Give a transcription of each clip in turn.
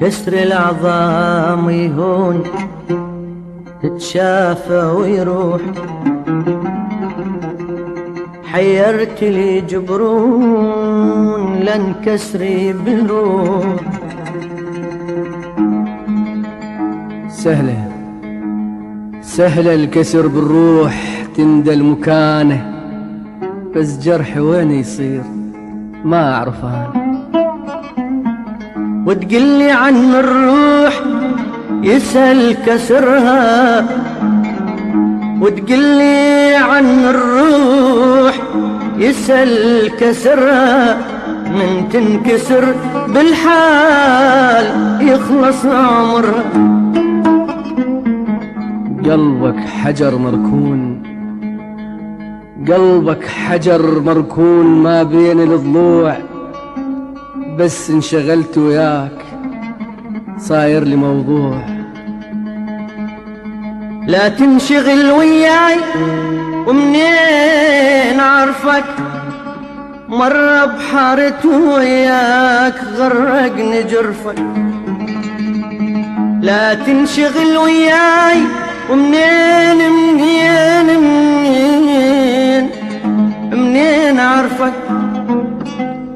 كسر العظام يهون تتشافى ويروح. حيرت لي جبرون لن كسري بالروح. سهلة سهلة الكسر بالروح تندل مكانه، بس جرح وين يصير ما أعرف أنا. وتقلي عن الروح يسهل كسرها، وتقلي عن الروح يسهل كسرها، من تنكسر بالحال يخلص عمرها. قلبك حجر مركون، قلبك حجر مركون ما بين الضلوع، بس انشغلت وياك صاير لي موضوع. لا تنشغل وياي ومنين عرفك، مرة بحارت وياك غرقني جرفك. لا تنشغل وياي ومنين منين منين منين عرفك،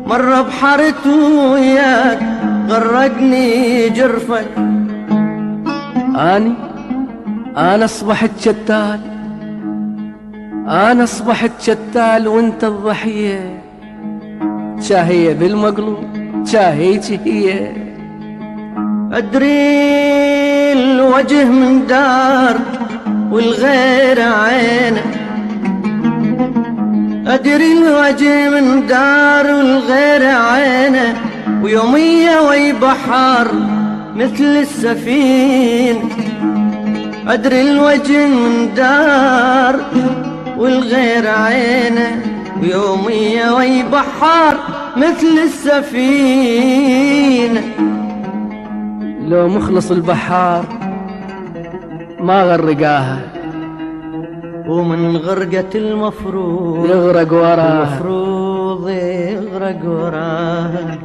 مرة بحارت وياك غرقني جرفك. أنا أصبحت شتال، أنا أصبحت شتال وانت الضحية. شاهية بالمقلوب شاهيتي هي. أدري الوجه من دار والغير عينه، أدري الوجه من دار والغير عينه، ويومية وي بحر مثل السفينة. أدري الوجه من دار والغير عينه، ويومية وي بحر مثل السفينة. لو مخلص البحار ما غرقاها، ومن غرقة المفروض يغرق وراها، المفروض يغرق وراها.